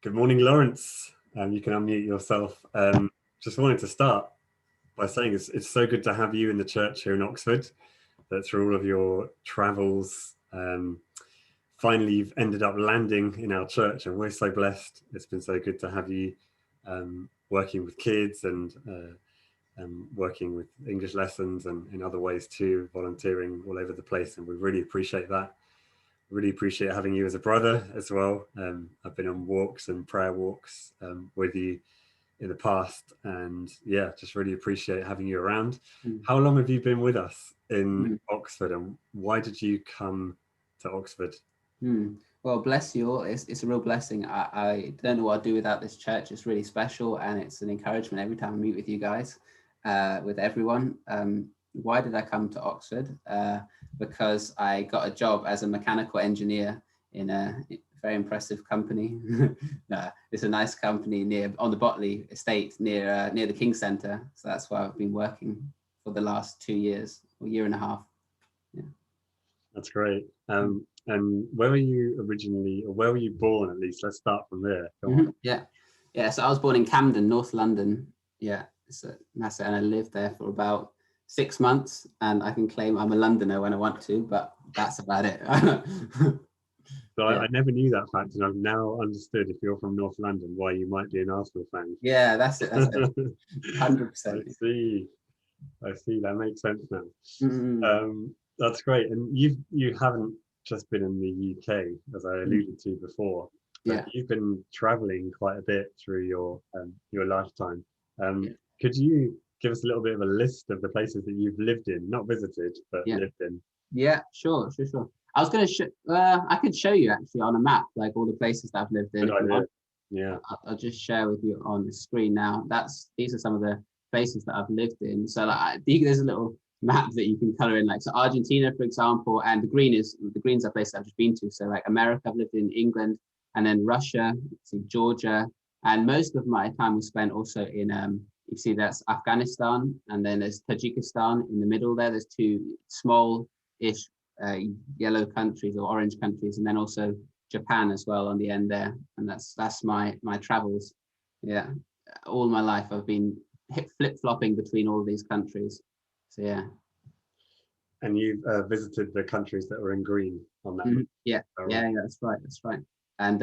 Good morning, Lawrence. You can unmute yourself. Just wanted to start by saying it's so good to have you in the church here in Oxford, that through all of your travels, finally you've ended up landing in our church, and we're so blessed. It's been so good to have you working with kids and working with English lessons and in other ways too, volunteering all over the place, and we really appreciate that. Really appreciate having you as a brother as well. I've been on walks and prayer walks with you in the past, and yeah, just really appreciate having you around. How long have you been with us in Oxford, and why did you come to Oxford? Well, bless you all. It's a real blessing. I don't know what I'd do without this church. It's really special, and it's an encouragement every time I meet with you guys, with everyone. Why did I come to Oxford? Because I got a job as a mechanical engineer in a very impressive company. No, it's a nice company on the Botley estate near the King Centre. So that's where I've been working for the last 2 years, or year and a half. Yeah. That's great. And where were you originally, or where were you born at least? Let's start from there. Go on. Yeah. So I was born in Camden, North London. Yeah, that's it. And I lived there for about 6 months, and I can claim I'm a Londoner when I want to, but that's about it. So I never knew that fact, and I've now understood, if you're from North London, why you might be an Arsenal fan. Yeah, that's it. 100%. I see. That makes sense now. That's great. And you haven't just been in the UK, as I alluded to before, but you've been traveling quite a bit through your lifetime. Could you give us a little bit of a list of the places that you've lived in, not visited, but lived in? Yeah, sure. I was going to I could show you actually on a map, like all the places that I've lived in. Good idea. Yeah. I'll just share with you on the screen now. These are some of the places that I've lived in. So like, there's a little map that you can color in, like, so Argentina, for example, and the greens are places I've just been to. So like America, I've lived in England, and then Russia, Georgia, and most of my time was spent also in you see that's Afghanistan, and then there's Tajikistan in the middle there. There's two small-ish yellow countries or orange countries, and then also Japan as well on the end there. And that's my travels. Yeah, all my life I've been flip-flopping between all these countries. So yeah. And you've visited the countries that were in green on that map. Yeah, that's right. And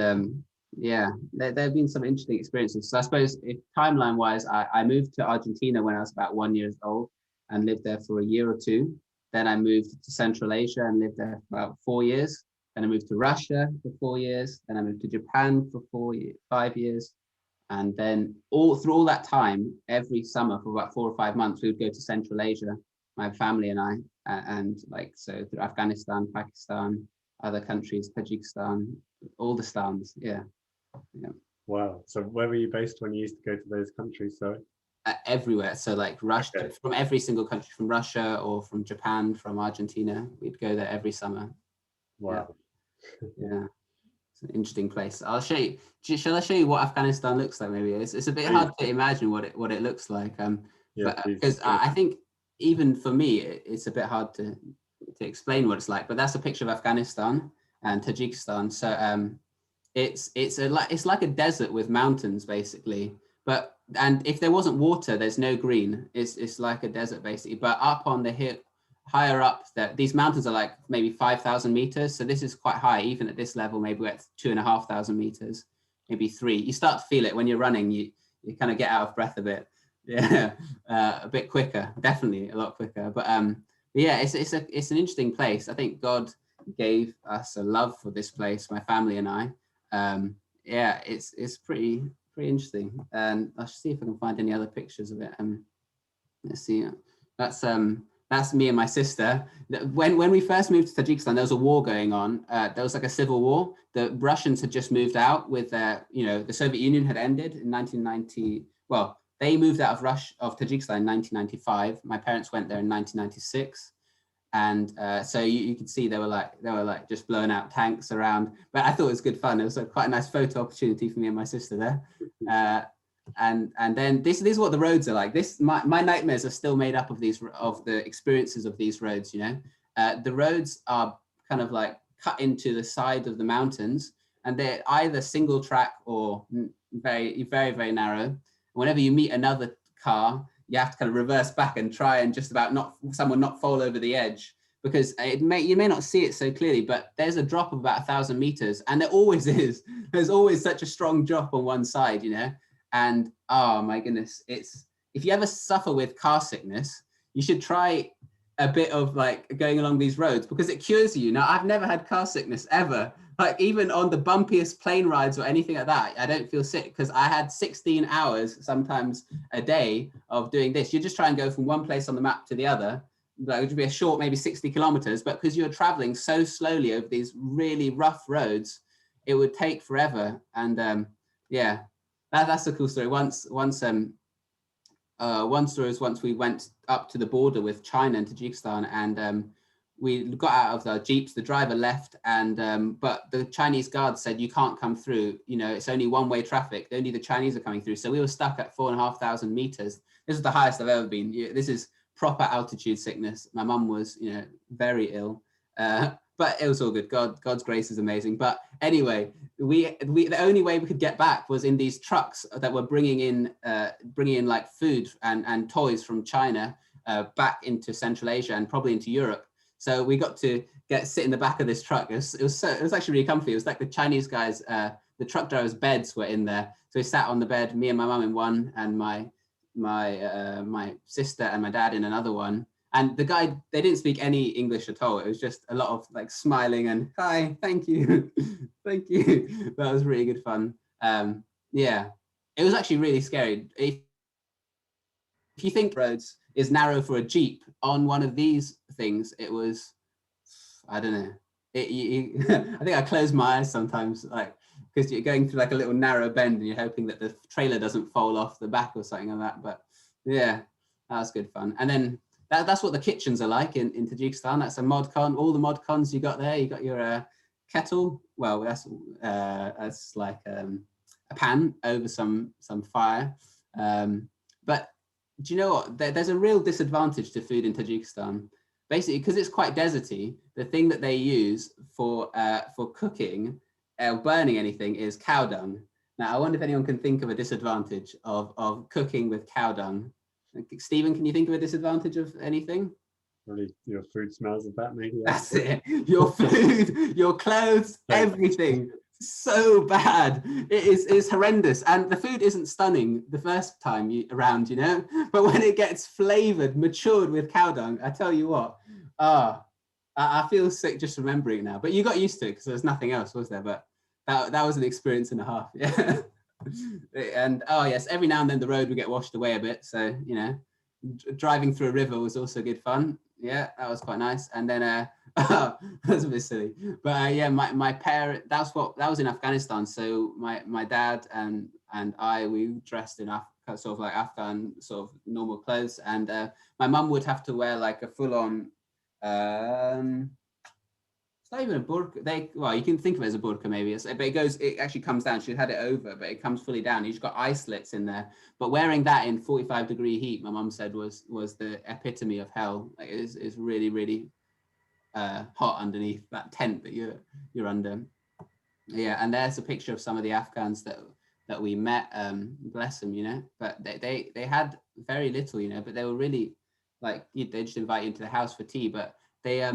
there have been some interesting experiences. So I suppose, if timeline wise, I moved to Argentina when I was about 1 year old and lived there for a year or two. Then I moved to Central Asia and lived there for about 4 years. Then I moved to Russia for 4 years. Then I moved to Japan for 5 years. And then through all that time, every summer for about 4 or 5 months, we would go to Central Asia, my family and I, and so through Afghanistan, Pakistan, other countries, Tajikistan, all the stans. Yeah. Wow. So where were you based when you used to go to those countries? Sorry. Everywhere. So like Russia, from every single country, from Russia or from Japan, from Argentina, we'd go there every summer. Wow. Yeah. It's an interesting place. I'll show you. Shall I show you what Afghanistan looks like? Maybe it's a bit hard to imagine what it looks like. Because I think even for me, it's a bit hard to explain what it's like. But that's a picture of Afghanistan and Tajikistan. So it's like a desert with mountains basically. And if there wasn't water, there's no green. It's like a desert basically. But up on the hill, higher up, these mountains are like maybe 5,000 meters. So this is quite high. Even at this level, maybe we're at 2,500 meters, maybe 3. You start to feel it when you're running. You kind of get out of breath a bit. Yeah, a bit quicker, definitely a lot quicker. But yeah, it's an interesting place. I think God gave us a love for this place, my family and I. Yeah, it's pretty interesting. And I'll see if I can find any other pictures of it. Let's see. That's me and my sister. When we first moved to Tajikistan, there was a war going on. There was like a civil war. The Russians had just moved out with the Soviet Union had ended in 1990. Well, they moved out of Tajikistan in 1995. My parents went there in 1996. And so you could see they were like just blowing out tanks around. But I thought it was good fun. It was quite a nice photo opportunity for me and my sister there. And then this is what the roads are like. My nightmares are still made up of the experiences of these roads. The roads are kind of like cut into the side of the mountains, and they're either single track or very, very, very narrow. Whenever you meet another car, you have to kind of reverse back and try and just about not fall over the edge, because you may not see it so clearly, but there's a drop of about 1,000 meters, and there always is. There's always such a strong drop on one side, you know. And oh my goodness, if you ever suffer with car sickness, you should try a bit of like going along these roads, because it cures you. Now, I've never had car sickness ever. Like even on the bumpiest plane rides or anything like that, I don't feel sick, because I had 16 hours sometimes a day of doing this. You just try and go from one place on the map to the other. Like it would be a short, maybe 60 kilometers, but because you're traveling so slowly over these really rough roads, it would take forever. And yeah, that's a cool story. One story was once we went up to the border with China and Tajikistan, and we got out of the jeeps. The driver left, and but the Chinese guards said, you can't come through. You know, it's only one-way traffic. Only the Chinese are coming through. So we were stuck at 4,500 meters. This is the highest I've ever been. This is proper altitude sickness. My mum was, you know, very ill, but it was all good. God's grace is amazing. But anyway, we the only way we could get back was in these trucks that were bringing in like food and toys from China back into Central Asia and probably into Europe. So we got to sit in the back of this truck. It was actually really comfy. It was like the Chinese guys, the truck drivers' beds were in there. So we sat on the bed, me and my mum in one, and my sister and my dad in another one. And the guy, they didn't speak any English at all. It was just a lot of like smiling and hi, thank you, thank you. That was really good fun. Yeah, it was actually really scary. If you think roads is narrow for a Jeep, on one of these things, it was, I don't know. I think I close my eyes sometimes, like, because you're going through like a little narrow bend and you're hoping that the trailer doesn't fall off the back or something like that. But yeah, that was good fun. And then that's what the kitchens are like in Tajikistan. That's a mod con. All the mod cons you got there. You got your kettle. Well, that's like a pan over some fire. But do you know what? There's a real disadvantage to food in Tajikistan. Basically, because it's quite deserty, the thing that they use for cooking burning anything is cow dung. Now, I wonder if anyone can think of a disadvantage of cooking with cow dung. Stephen, can you think of a disadvantage of anything? Probably your food smells of that, maybe. That's it. Your food, your clothes, everything. So bad. It's horrendous. And the food isn't stunning the first time around, you know, but when it gets flavored, matured with cow dung, I tell you what, I feel sick just remembering it now. But you got used to it because there's nothing else, was there? But that was an experience and a half. Yeah. And oh yes, every now and then the road would get washed away a bit. So, you know, driving through a river was also good fun. Yeah, that was quite nice. And then that's a bit silly, but yeah, my parent, that was in Afghanistan. So my dad and I, we dressed in sort of like Afghan sort of normal clothes, and my mum would have to wear like a full-on it's not even a burqa. Well, you can think of it as a burqa maybe, but it actually comes down. She had it over, but it comes fully down. You've got eye slits in there. But wearing that in 45-degree heat, my mum said was the epitome of hell. Like it's really, really hot underneath that tent that you're under. Yeah, and there's a picture of some of the Afghans that we met. Bless them, you know. But they had very little, you know. But they were really like, they just invite you into the house for tea. But they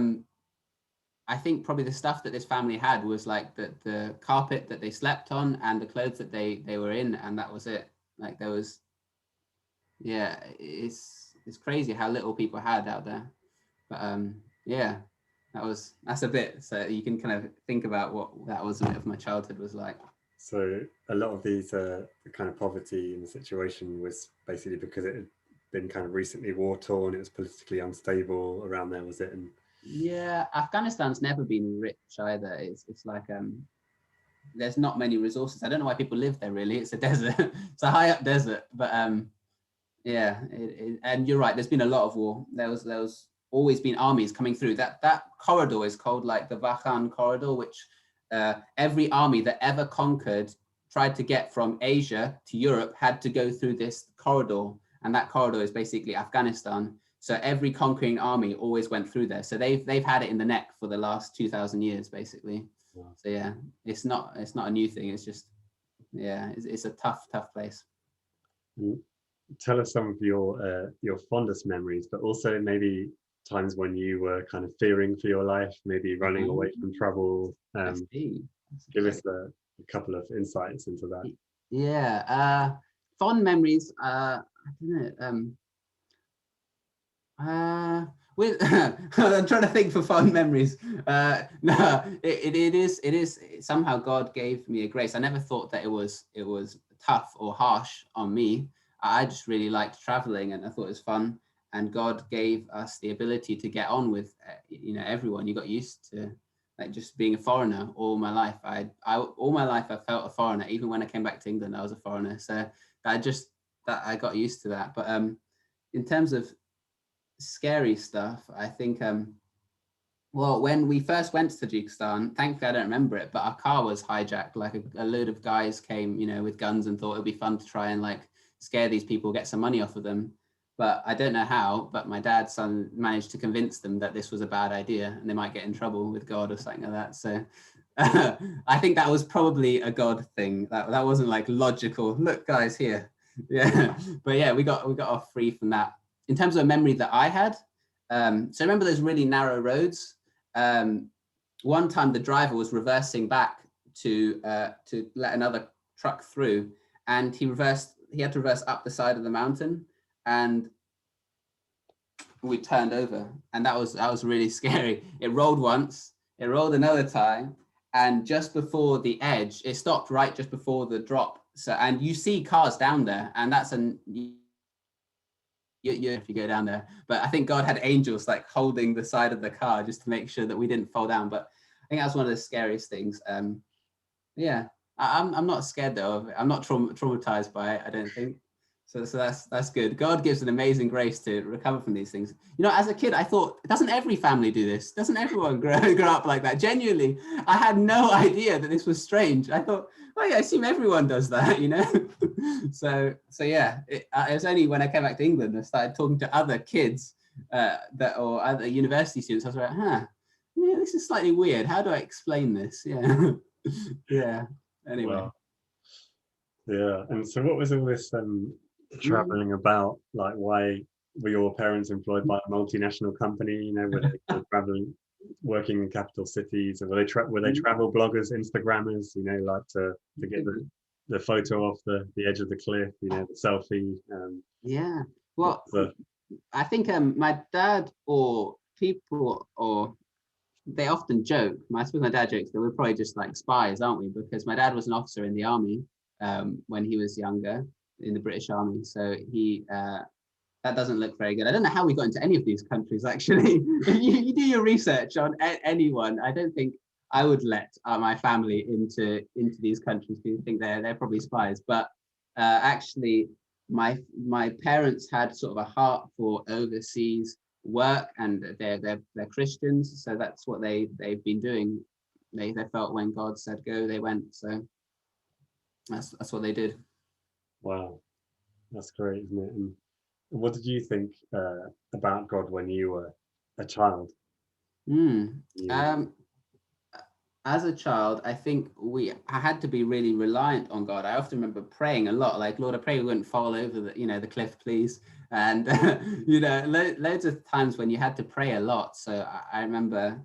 I think probably the stuff that this family had was like the carpet that they slept on and the clothes that they were in, and that was it. Like there was, yeah, it's crazy how little people had out there. But yeah, that's a bit, so you can kind of think about what that was a bit of my childhood was like. So a lot of these the kind of poverty in the situation was basically because it had been kind of recently war torn. It was politically unstable around there, was it? And yeah, Afghanistan's never been rich either. It's like there's not many resources. I don't know why people live there really. It's a desert. It's a high up desert. But yeah, and you're right, there's been a lot of war. There was always been armies coming through. That corridor is called like the Vakhan corridor, which every army that ever conquered, tried to get from Asia to Europe, had to go through this corridor. And that corridor is basically Afghanistan. So every conquering army always went through there. So they've had it in the neck for the last 2,000 years, basically. So yeah, it's not a new thing. It's just, yeah, it's a tough place. Tell us some of your fondest memories, but also maybe times when you were kind of fearing for your life, maybe running away from trouble. Give us a couple of insights into that. Yeah, fond memories. I don't know. With I'm trying to think for fond memories. No, it is somehow God gave me a grace. I never thought that it was tough or harsh on me. I just really liked traveling, and I thought it was fun. And God gave us the ability to get on with everyone. You got used to like just being a foreigner all my life. I all my life I felt a foreigner. Even when I came back to England, I was a foreigner. So I got used to that. But in terms of scary stuff, I think well, when we first went to Tajikistan, thankfully I don't remember it, but our car was hijacked. Like a load of guys came, with guns and thought it would be fun to try and like scare these people, get some money off of them. But I don't know how, but my dad's son managed to convince them that this was a bad idea and they might get in trouble with God or something like that. So I think that was probably a God thing. That wasn't like logical. Look, guys, here. Yeah. But yeah, we got off free from that. In terms of a memory that I had, so remember those really narrow roads? One time the driver was reversing back to let another truck through, and he had to reverse up the side of the mountain, and we turned over, and that was really scary. It rolled once, it rolled another time, and just before the edge, it stopped right just before the drop. So, and you see cars down there, and that's if you go down there. But I think God had angels like holding the side of the car just to make sure that we didn't fall down. But I think that's one of the scariest things. Yeah, I'm not scared though of it. I'm not traumatized by it, I don't think. So that's good. God gives an amazing grace to recover from these things. As a kid, I thought, doesn't every family do this? Doesn't everyone grow up like that? Genuinely, I had no idea that this was strange. I thought, oh yeah, I assume everyone does that, So yeah, it was only when I came back to England and I started talking to other kids or other university students, I was like, yeah, this is slightly weird. How do I explain this? Yeah. Yeah. Anyway. Wow. Yeah. And so what was all this traveling about? Like, why were your parents employed by a multinational company? Were they traveling, working in capital cities, or were they travel bloggers, Instagrammers? Like to get the photo off the edge of the cliff, the selfie. Yeah. Well, I think my dad or people they often joke. I suppose my dad jokes that we're probably just like spies, aren't we? Because my dad was an officer in the army when he was younger in the British Army. So that doesn't look very good. I don't know how we got into any of these countries, actually. you do your research on anyone. I don't think I would let my family into these countries because you think they're probably spies. But actually, my parents had sort of a heart for overseas work, and they're Christians, so that's what they've been doing. They felt when God said go, they went. So that's what they did. Wow, that's great, isn't it? And what did you think about God when you were a child? As a child, I think I had to be really reliant on God. I often remember praying a lot, like, Lord, I pray we wouldn't fall over the cliff, please. And loads of times when you had to pray a lot. So I remember,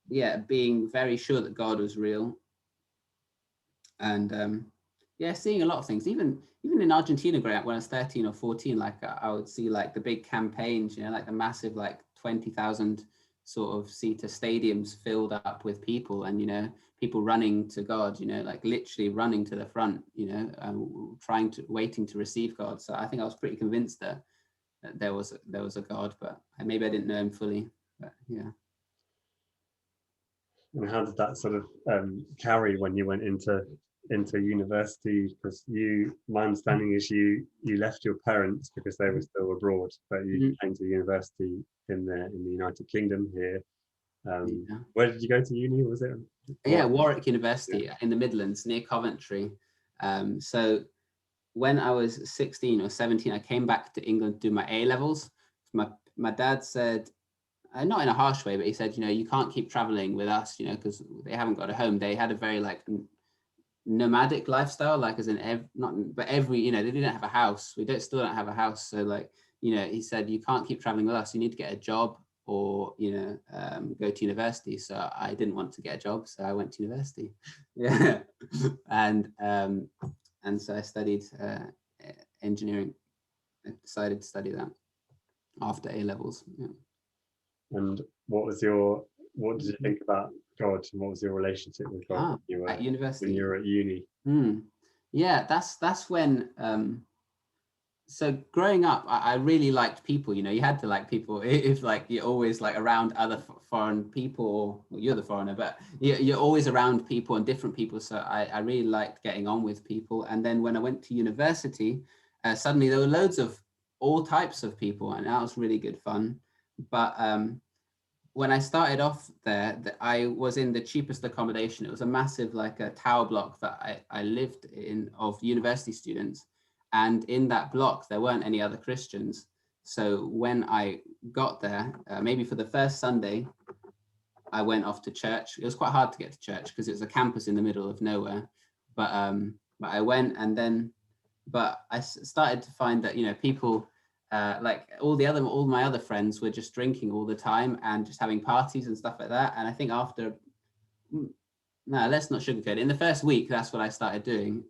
being very sure that God was real, and seeing a lot of things. Even in Argentina, growing up when I was 13 or 14, like I would see like the big campaigns, like the massive like 20,000 sort of seater stadiums filled up with people, and people running to God, like literally running to the front, waiting to receive God. So I think I was pretty convinced that there was a God, but maybe I didn't know him fully. But yeah. And how did that sort of carry when you went into university? Because my understanding is you left your parents because they were still abroad, but you came to university in the United Kingdom here. Where did you go to uni? Was it? Warwick University in the Midlands near Coventry. So when I was 16 or 17, I came back to England to do my A levels. My dad said, not in a harsh way, but he said, you can't keep traveling with us, because they haven't got a home. They had a very like nomadic lifestyle, like as in every, they didn't have a house. We still don't have a house. So like, he said, you can't keep traveling with us. You need to get a job or, go to university. So I didn't want to get a job. So I went to university. Yeah. And so I studied engineering. I decided to study that after A levels. Yeah. And what did you think about God, and what was your relationship with God at university? When you were at uni? Yeah, that's when. So growing up, I really liked people. You had to like people if like you're always like around other foreign people, or you're the foreigner, but you're always around people and different people. So I really liked getting on with people. And then when I went to university, suddenly there were loads of all types of people, and that was really good fun. But when I started off there, I was in the cheapest accommodation. It was a massive, like a tower block that I lived in of university students. And in that block, there weren't any other Christians. So when I got there, maybe for the first Sunday, I went off to church. It was quite hard to get to church because it was a campus in the middle of nowhere. But I went, and then, but I started to find that, people, like all my other friends were just drinking all the time and just having parties and stuff like that. And I think after, no, let's not sugarcoat it. In the first week, that's what I started doing.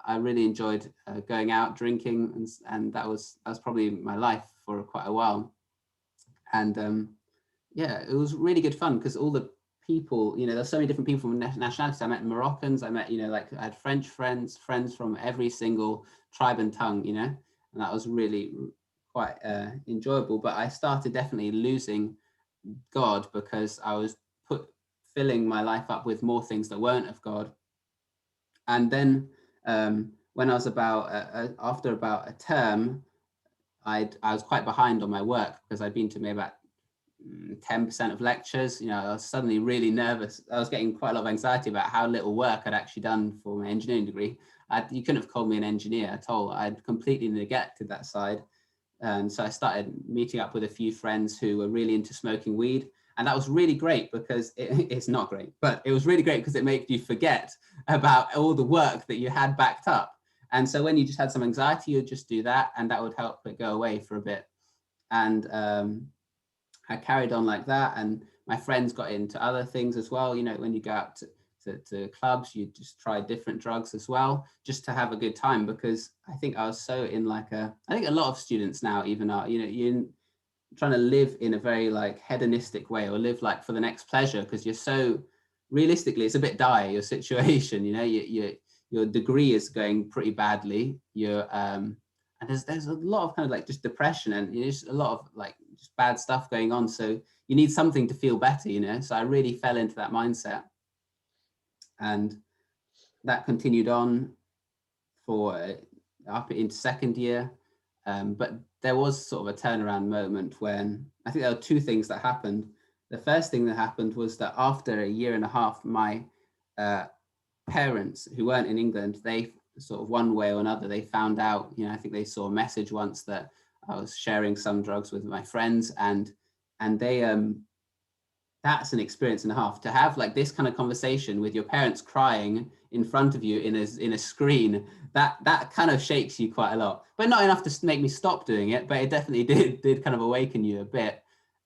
I really enjoyed going out, drinking, and that was probably my life for quite a while. And yeah, it was really good fun because all the people, there's so many different people from nationalities. I met Moroccans, I met, like I had French friends from every single tribe and tongue, and that was really quite enjoyable. But I started definitely losing God because I was filling my life up with more things that weren't of God. And then when I was after about a term, I was quite behind on my work because I'd been to maybe about 10% of lectures. I was suddenly really nervous. I was getting quite a lot of anxiety about how little work I'd actually done for my engineering degree. You couldn't have called me an engineer at all. I'd completely neglected that side. And so I started meeting up with a few friends who were really into smoking weed. And that was really great because it's not great, but it was really great because it made you forget about all the work that you had backed up. And so when you just had some anxiety, you'd just do that, and that would help it go away for a bit. And I carried on like that, and my friends got into other things as well. When you go out to clubs, you just try different drugs as well, just to have a good time. Because I think I was so in I think a lot of students now even are, you're trying to live in a very like hedonistic way, or live like for the next pleasure, because you're so realistically, it's a bit dire, your situation, your degree is going pretty badly. And there's a lot of kind of like just depression and just a lot of like just bad stuff going on. So you need something to feel better, So I really fell into that mindset, and that continued on for up into second year. But there was sort of a turnaround moment when I think there were two things that happened. The first thing that happened was that after a year and a half, my parents, who weren't in England, they sort of one way or another, they found out, I think they saw a message once that I was sharing some drugs with my friends, and they that's an experience and a half to have like this kind of conversation with your parents crying in front of you in a screen. That kind of shakes you quite a lot, but not enough to make me stop doing it, but it definitely did kind of awaken you a bit.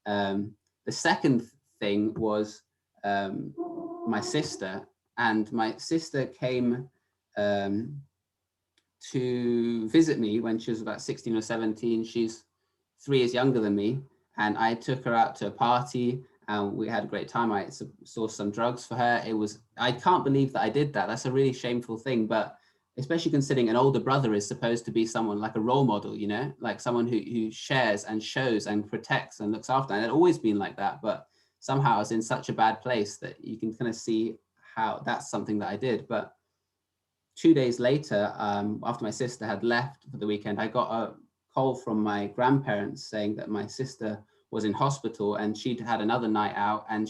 The second thing was my sister, and my sister came to visit me when she was about 16 or 17. She's 3 years younger than me, and I took her out to a party and we had a great time. I saw some drugs for her. I can't believe that I did that. That's a really shameful thing, but especially considering an older brother is supposed to be someone like a role model, like someone who shares and shows and protects and looks after. And it's always been like that, but somehow I was in such a bad place that you can kind of see how that's something that I did. But 2 days later, after my sister had left for the weekend, I got a call from my grandparents saying that my sister was in hospital and she'd had another night out, and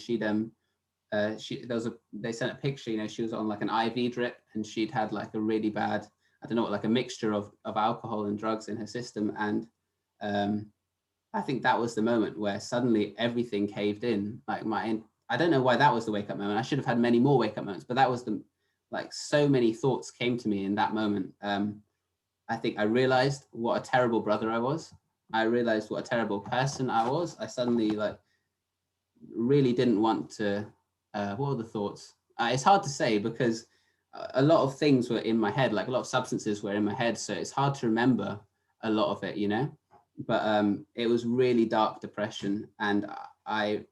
they sent a picture, she was on like an IV drip, and she'd had like a really bad, I don't know, like a mixture of alcohol and drugs in her system. And I think that was the moment where suddenly everything caved in. Like I don't know why that was the wake up moment. I should have had many more wake up moments, but that was like so many thoughts came to me in that moment. I think I realized what a terrible brother I was. I realized what a terrible person I was. I suddenly like really didn't want to, what were the thoughts? It's hard to say because a lot of things were in my head, like a lot of substances were in my head. So it's hard to remember a lot of it, you know, but it was really dark depression. And I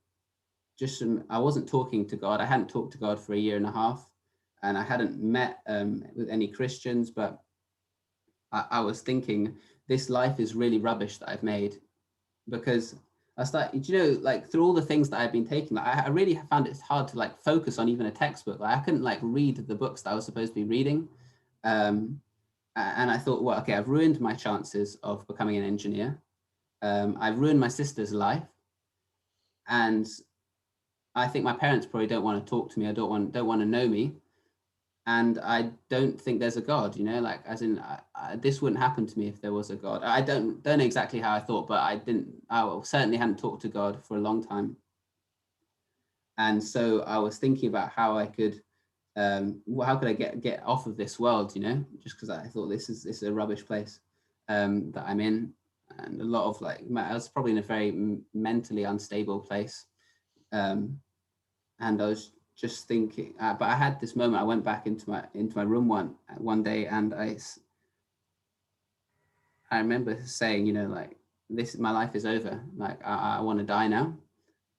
wasn't talking to God. I hadn't talked to God for a year and a half, and I hadn't met with any Christians, but I was thinking this life is really rubbish that I've made, because I started, you know, like through all the things that I've been taking, like, I really found it hard to like focus on even a textbook. Like I couldn't like read the books that I was supposed to be reading. And I thought, well, okay, I've ruined my chances of becoming an engineer. I've ruined my sister's life. And I think my parents probably don't want to talk to me. I don't want to know me. And I don't think there's a God, you know, like as in this wouldn't happen to me if there was a God. I don't know exactly how I thought, but I certainly hadn't talked to God for a long time. And so I was thinking about how I could, how could I get off of this world, you know, just because I thought this is a rubbish place that I'm in. And a lot of like, I was probably in a very mentally unstable place. And I was just thinking, but I had this moment. I went back into my room one day, and I remember saying, you know, like my life is over. Like I want to die now,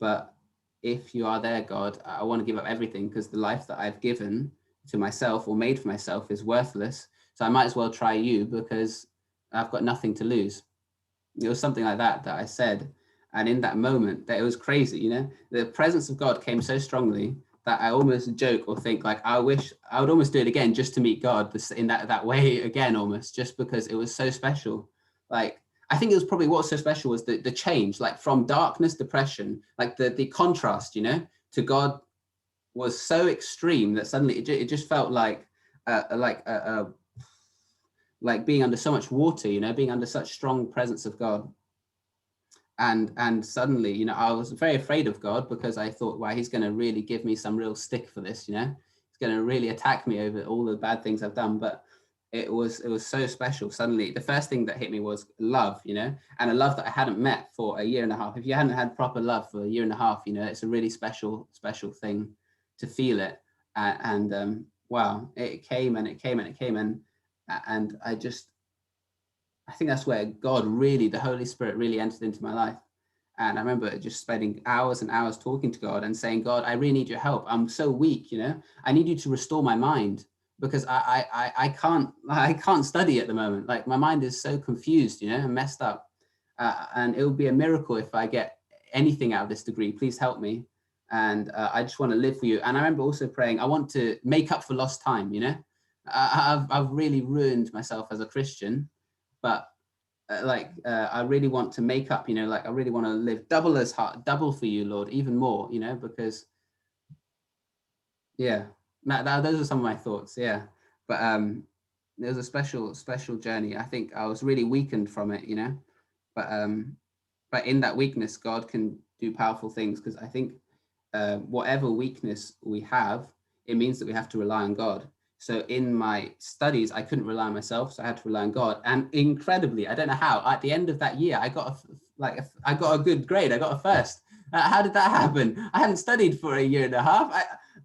but if you are there, God, I want to give up everything, because the life that I've given to myself or made for myself is worthless. So I might as well try you, because I've got nothing to lose. It was something like that I said. And in that moment, that it was crazy, you know, the presence of God came so strongly that I almost joke or think like, I wish I would almost do it again just to meet God in that way again, almost, just because it was so special. Like, I think it was probably what's so special was the change, like from darkness, depression, like the contrast, you know, to God was so extreme that suddenly it just felt like like being under so much water, you know, being under such strong presence of God. And suddenly, you know, I was very afraid of God, because I thought, wow, he's going to really give me some real stick for this, you know, he's going to really attack me over all the bad things I've done. But it was so special. Suddenly the first thing that hit me was love, you know, and a love that I hadn't met for a year and a half. If you hadn't had proper love for a year and a half, you know, it's a really special thing to feel it. And wow, it came and it came and it came. And I think that's where God really, the Holy Spirit really entered into my life. And I remember just spending hours and hours talking to God and saying, God, I really need your help. I'm so weak, you know, I need you to restore my mind, because I can't study at the moment. Like my mind is so confused, you know, and messed up. And it would be a miracle if I get anything out of this degree. Please help me. And I just want to live for you. And I remember also praying, I want to make up for lost time, you know. I've really ruined myself as a Christian, but I really want to make up, you know, like I really want to live double as hard, double for you, Lord, even more, you know, because yeah, those are some of my thoughts. Yeah. But it was a special journey. I think I was really weakened from it, you know, but in that weakness, God can do powerful things, because I think whatever weakness we have, it means that we have to rely on God. So in my studies, I couldn't rely on myself, so I had to rely on God. And incredibly, I don't know how, at the end of that year, I got a good grade. I got a first. How did that happen? I hadn't studied for a year and a half.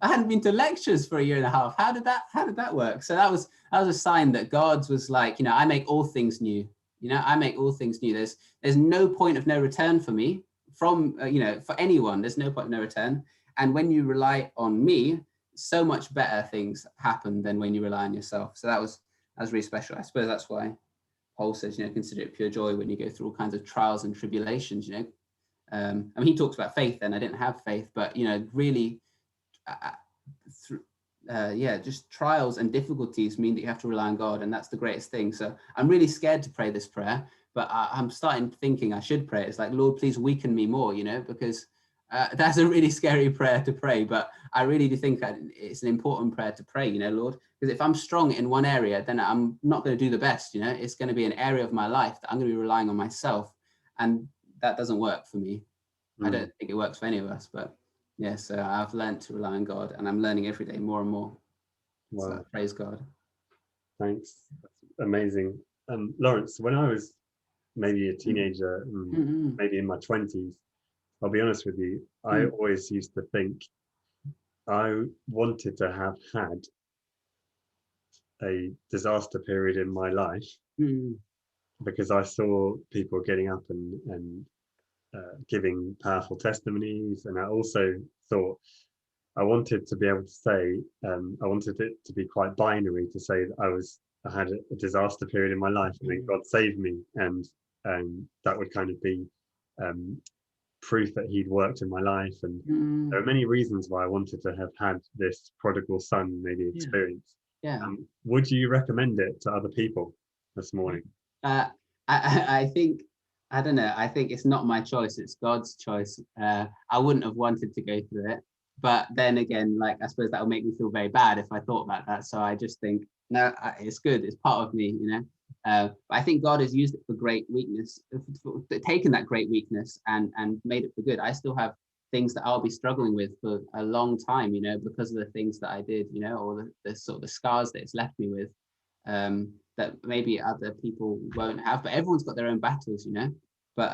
I hadn't been to lectures for a year and a half. How did that work? So that was a sign that God was like, you know, I make all things new. You know, I make all things new. There's no point of no return for me from, you know, for anyone. There's no point of no return. And when you rely on me, so much better things happen than when you rely on yourself. So that was really special. I suppose that's why Paul says, you know, consider it pure joy when you go through all kinds of trials and tribulations, you know. I mean, he talks about faith, and I didn't have faith, but, you know, really, just trials and difficulties mean that you have to rely on God, and that's the greatest thing. So I'm really scared to pray this prayer, but I'm starting thinking I should pray. It's like, Lord, please weaken me more, you know, because that's a really scary prayer to pray, but I really do think it's an important prayer to pray, you know, Lord, because if I'm strong in one area, then I'm not going to do the best, you know. It's going to be an area of my life that I'm going to be relying on myself, and that doesn't work for me. I don't think it works for any of us, but yeah, so I've learned to rely on God, and I'm learning every day more and more. Wow. So praise God. Thanks. That's amazing. Lawrence, when I was maybe a teenager, maybe in my 20s, I'll be honest with you, I always used to think I wanted to have had a disaster period in my life because I saw people getting up and giving powerful testimonies, and I also thought I wanted to be able to say, I wanted it to be quite binary to say that I had a disaster period in my life and then God saved me, and that would kind of be proof that he'd worked in my life. And there are many reasons why I wanted to have had this prodigal son maybe experience. Would you recommend it to other people this morning? I think, I don't know, I think it's not my choice, it's God's choice. I wouldn't have wanted to go through it, but then again, like, I suppose that would make me feel very bad if I thought about that. So I just think, no, it's good, it's part of me, you know. But I think God has used it for great weakness, taken that great weakness and made it for good. I still have things that I'll be struggling with for a long time, you know, because of the things that I did, you know, or the sort of the scars that it's left me with, that maybe other people won't have. But everyone's got their own battles, you know. But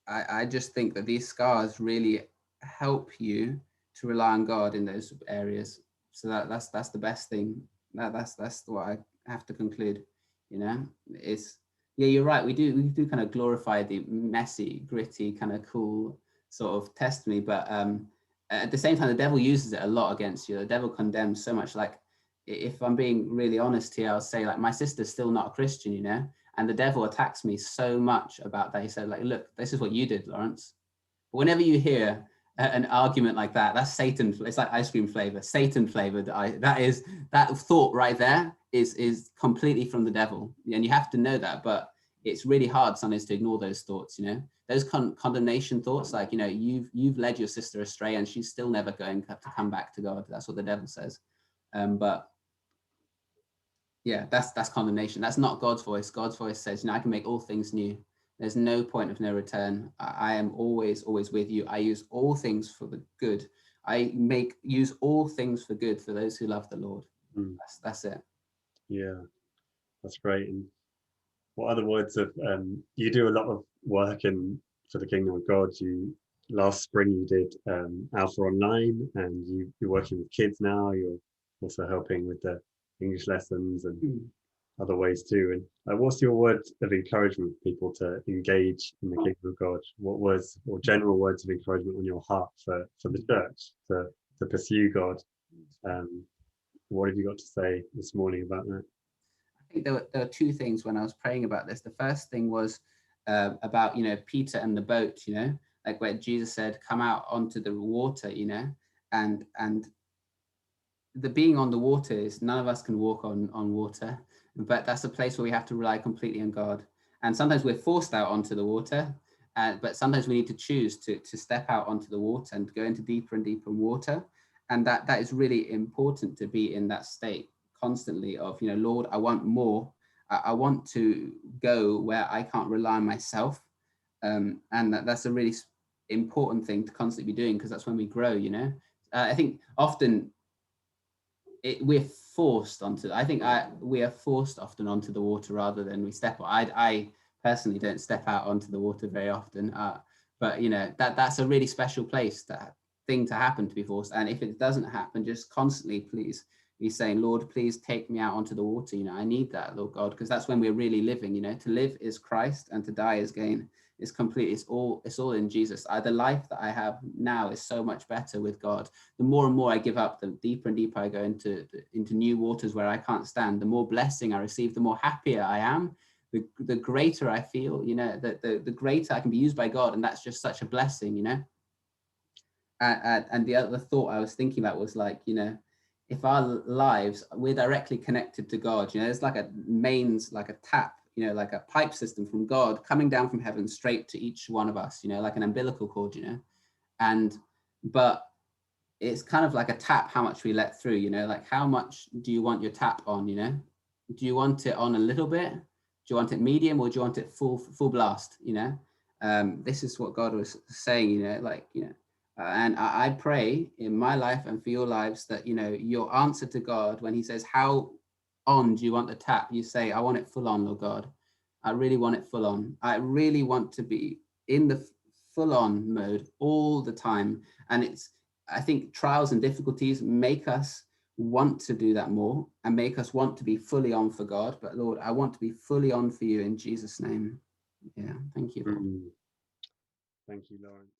I just think that these scars really help you to rely on God in those areas. So that's the best thing. That's what I have to conclude, you know. It's, yeah, you're right, we do kind of glorify the messy, gritty, kind of cool sort of testimony, but at the same time the devil uses it a lot against you. The devil condemns so much. Like, if I'm being really honest here, I'll say, like, my sister's still not a Christian, you know, and the devil attacks me so much about that. He said, like, look, this is what you did, Lawrence. But whenever you hear an argument like that, that's Satan. It's like ice cream flavor, Satan flavored. That thought right there is completely from the devil, and you have to know that. But it's really hard sometimes to ignore those thoughts, you know, those condemnation thoughts, like, you know, you've led your sister astray and she's still never going to come back to God. That's what the devil says. But yeah, that's condemnation. That's not God's voice. God's voice says, you know, I can make all things new. There's no point of no return. I am always with you. I use all things for the good. I use all things for good for those who love the Lord. That's it. Yeah, that's great. And what other words of you do a lot of work for the kingdom of God. Last spring you did Alpha Online, and you're working with kids now. You're also helping with the English lessons and other ways too. And what's your word of encouragement for people to engage in the kingdom of God? What words or general words of encouragement on your heart for the church to pursue God? What have you got to say this morning about that? I think there were two things when I was praying about this. The first thing was about, you know, Peter and the boat, you know, like where Jesus said, come out onto the water, you know, and the being on the water is, none of us can walk on water, but that's a place where we have to rely completely on God. And sometimes we're forced out onto the water, but sometimes we need to choose to step out onto the water and go into deeper and deeper water. And that is really important, to be in that state constantly of, you know, Lord, I want more. I want to go where I can't rely on myself. And that's a really important thing to constantly be doing, because that's when we grow, you know. I think often we're forced onto, we are forced often onto the water rather than we step. I personally don't step out onto the water very often, but you know, that's a really special place, that thing to happen, to be forced. And if it doesn't happen, just constantly please be saying, Lord, please take me out onto the water, you know, I need that, Lord God, because that's when we're really living, you know. To live is Christ and to die is gain. It's complete. It's all in Jesus. The life that I have now is so much better with God. The more and more I give up, the deeper and deeper I go into new waters where I can't stand. The more blessing I receive, the more happier I am. The greater I feel, you know, the greater I can be used by God, and that's just such a blessing, you know. And the other thought I was thinking about was, like, you know, if our lives, we're directly connected to God, you know, there's like a mains, like a tap, you know, like a pipe system from God coming down from heaven straight to each one of us, you know, like an umbilical cord, you know. But it's kind of like a tap, how much we let through, you know, like how much do you want your tap on, you know? Do you want it on a little bit? you want it medium, or do you want it full blast? You know, this is what God was saying. You know, like, you know, and I pray in my life and for your lives that, you know, your answer to God when he says, how on do you want the tap? You say, I want it full on, Lord God. I really want it full on. I really want to be in the full on mode all the time. And I think trials and difficulties make us want to do that more and make us want to be fully on for God. But Lord, I want to be fully on for you in Jesus' name. Yeah. Thank you, Lord. Thank you, Lawrence.